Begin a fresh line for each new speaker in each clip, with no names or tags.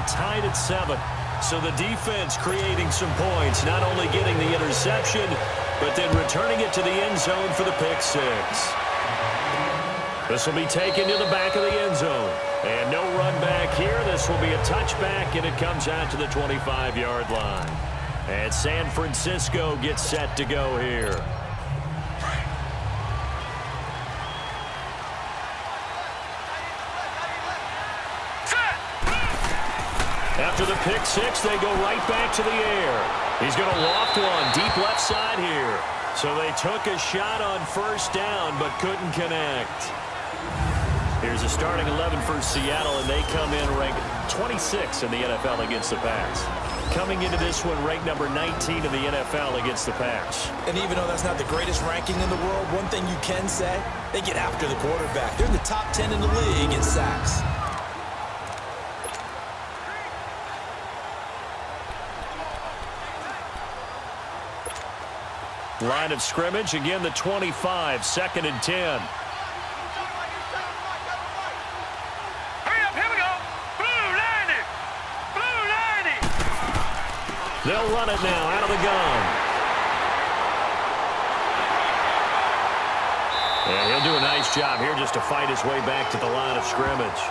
are tied at 7. So the defense creating some points, not only getting the interception, but then returning it to the end zone for the pick six. This will be taken to the back of the end zone. And no run back here. This will be a touchback, and it comes out to the 25-yard line. And San Francisco gets set to go here. After the pick six, they go right back to the air. He's going to loft one deep left side here. So they took a shot on first down, but couldn't connect. Here's a starting 11 for Seattle, and they come in ranked 26 in the NFL against the pass. Coming into this one, ranked number 19 in the NFL against the pass.
And even though that's not the greatest ranking in the world, one thing you can say, they get after the quarterback. They're in the top 10 in the league in sacks.
Line of scrimmage, again the 25, 2nd and 10.
Hurry up, here we go. Blue 90. Blue 90.
They'll run it now out of the gun. And he'll do a nice job here just to fight his way back to the line of scrimmage.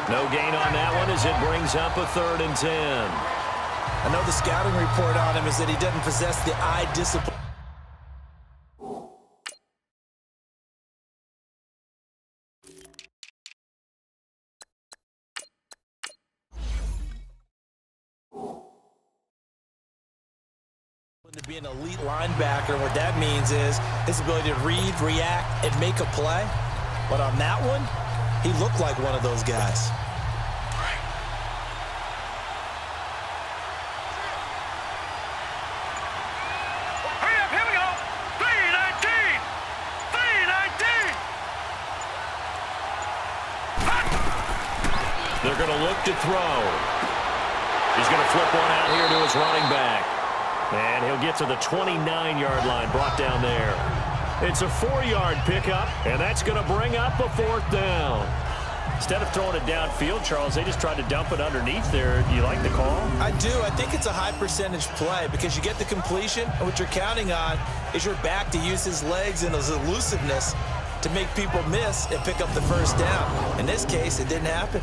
No gain on that one as it brings up a 3rd and 10.
I know the scouting report on him is that he doesn't possess the eye discipline. To be an elite linebacker, what that means is his ability to read, react, and make a play. But on that one, he looked like one of those guys.
They're going to look to throw. He's going to flip one out here to his running back. And he'll get to the 29-yard line, brought down there. It's a 4-yard pickup, and that's going to bring up a 4th down. Instead of throwing it downfield, Charles, they just tried to dump it underneath there. Do you like the call?
I do. I think it's a high-percentage play because you get the completion, and what you're counting on is your back to use his legs and his elusiveness to make people miss and pick up the first down. In this case, it didn't happen.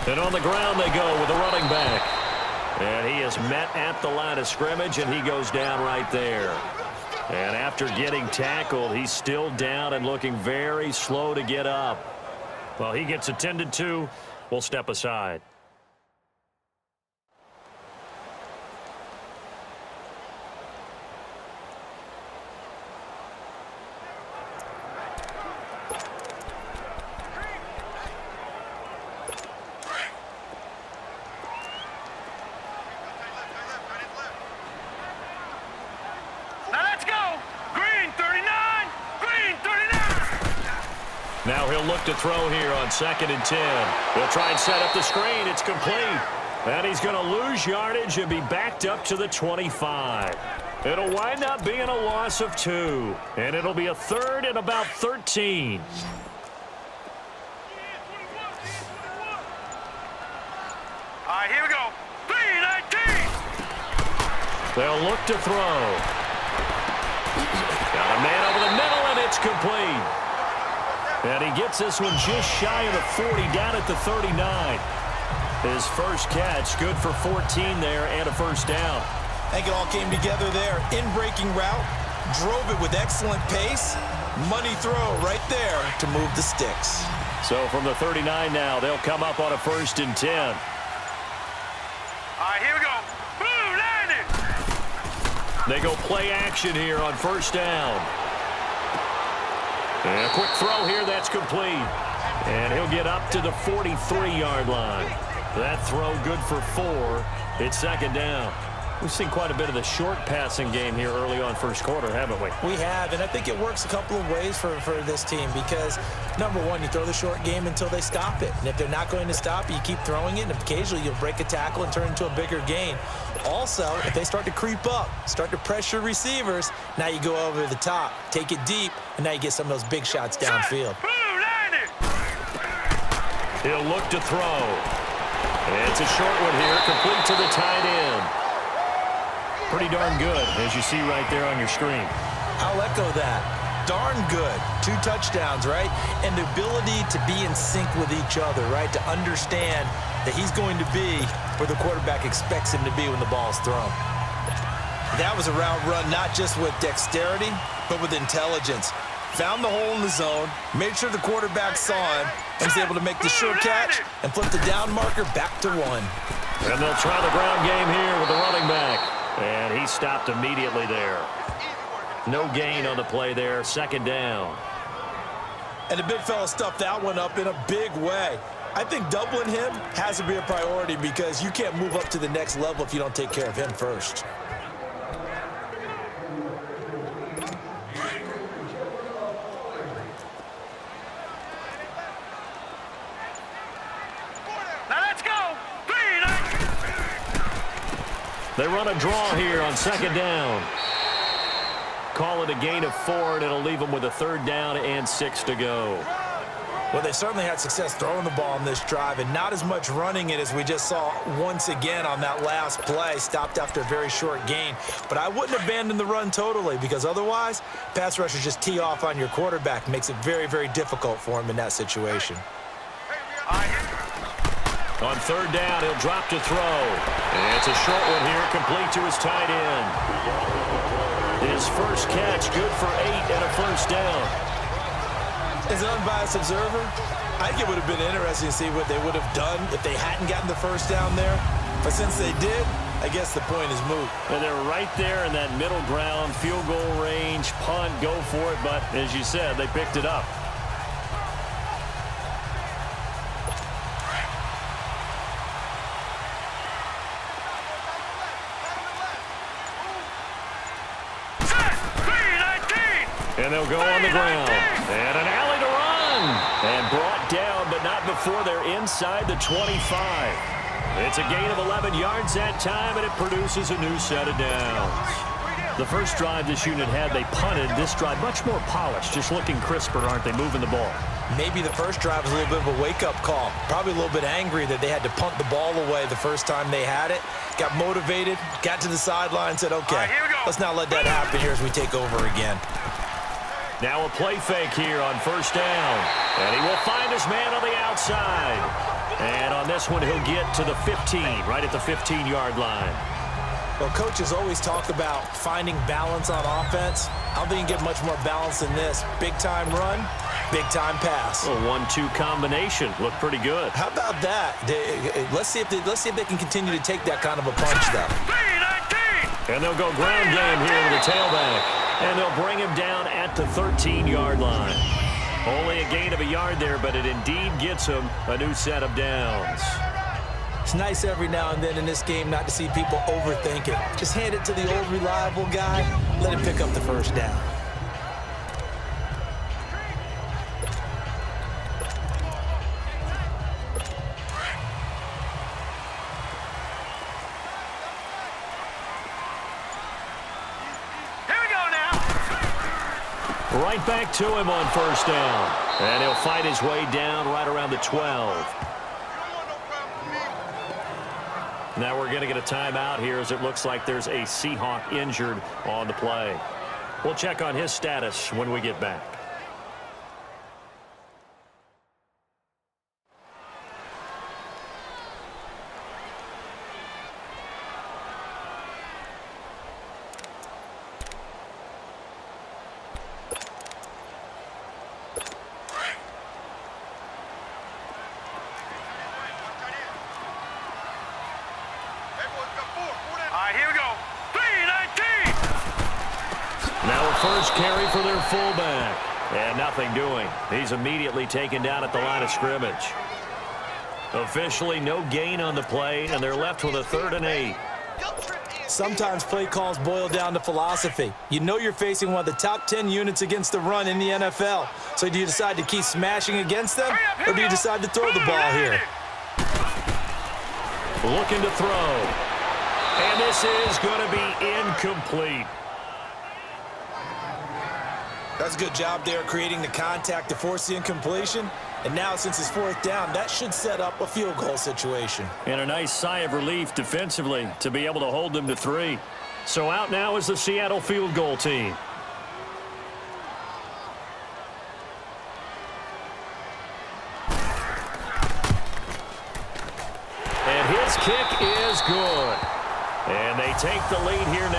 And on the ground they go with a running back. And he is met at the line of scrimmage, and he goes down right there. And after getting tackled, he's still down and looking very slow to get up. Well, he gets attended to. We'll step aside. Now he'll look to throw here on 2nd and 10. He'll try and set up the screen. It's complete. And he's going to lose yardage and be backed up to the 25. It'll wind up being a loss of 2. And it'll be a 3rd and about 13.
All right, here we go. 3-19.
They'll look to throw. Got a man over the middle. That's complete. And he gets this one just shy of the 40, down at the 39. His first catch, good for 14 there and a first down.
I think it all came together there. In-breaking route, drove it with excellent pace. Money throw right there to move the sticks.
So from the 39 now, they'll come up on a 1st and 10.
All right, here we go. Blue line it.
They go play action here on 1st down. And a quick throw here, that's complete. And he'll get up to the 43-yard line. That throw good for 4. It's 2nd down. We've seen quite a bit of the short passing game here early on first quarter, haven't we?
We have, and I think it works a couple of ways for this team because, number one, you throw the short game until they stop it. And if they're not going to stop it, you keep throwing it, and occasionally you'll break a tackle and turn it into a bigger gain. Also, if they start to creep up, start to pressure receivers, now you go over the top, take it deep, and now you get some of those big shots downfield.
Blue line it.
He'll look to throw. It's a short one here, complete to the tight end. Pretty darn good, as you see right there on your screen.
I'll echo that. Darn good. 2 touchdowns, right? And the ability to be in sync with each other, right? To understand that he's going to be where the quarterback expects him to be when the ball's thrown. That was a route run not just with dexterity, but with intelligence. Found the hole in the zone, made sure the quarterback saw him, and was able to make the sure catch and flip the down marker back to 1.
And they'll try the ground game here with the running back. And he stopped immediately there. No gain on the play there, 2nd down.
And the big fella stuffed that one up in a big way. I think doubling him has to be a priority because you can't move up to the next level if you don't take care of him first.
Now let's go. Green light.
They run a draw here on 2nd down. Call it a gain of 4, and it'll leave them with a 3rd down and 6 to go.
Well, they certainly had success throwing the ball on this drive, and not as much running it as we just saw once again on that last play. Stopped after a very short gain. But I wouldn't abandon the run totally because otherwise, pass rushers just tee off on your quarterback. Makes it very, very difficult for him in that situation.
On 3rd down, he'll drop to throw. And it's a short one here, complete to his tight end. His first catch, good for 8 and a first down.
As an unbiased observer, I think it would have been interesting to see what they would have done if they hadn't gotten the first down there. But since they did, I guess the point is moot.
And they're right there in that middle ground, field goal range, punt, go for it. But as you said, they picked it up. And they'll go on the ground. And an alley to run. And brought down, but not before they're inside the 25. It's a gain of 11 yards that time, and it produces a new set of downs. The first drive this unit had, they punted. This drive, much more polished, just looking crisper, aren't they, moving the ball?
Maybe the first drive was a little bit of a wake-up call. Probably a little bit angry that they had to punt the ball away the first time they had it. Got motivated, got to the sideline, said, okay, let's not let that happen here as we take over again.
Now a play fake here on 1st down. And he will find his man on the outside. And on this one, he'll get to the 15, right at the 15-yard line.
Well, coaches always talk about finding balance on offense. I don't think you can get much more balance than this. Big-time run, big-time pass.
A 1-2 combination. Looked pretty good.
How about that? Let's see if they can continue to take that kind of a punch, though.
And they'll go ground game here with the tailback. And they'll bring him down at the 13-yard line. Only a gain of a yard there, but it indeed gets him a new set of downs.
It's nice every now and then in this game not to see people overthink it. Just hand it to the old reliable guy, let him pick up the first down.
Right back to him on 1st down. And he'll fight his way down right around the 12. Now we're going to get a timeout here as it looks like there's a Seahawk injured on the play. We'll check on his status when we get back. first carry for their fullback. And nothing doing. He's immediately taken down at the line of scrimmage. Officially no gain on the play, and they're left with a 3rd and 8.
Sometimes play calls boil down to philosophy. You know you're facing one of the top 10 units against the run in the NFL. So do you decide to keep smashing against them, or do you decide to throw the ball here?
Looking to throw. And this is going to be incomplete.
That's a good job there creating the contact to force the incompletion. And now, since it's 4th down, that should set up a field goal situation.
And a nice sigh of relief defensively to be able to hold them to 3. So out now is the Seattle field goal team. And his kick is good. And they take the lead here now.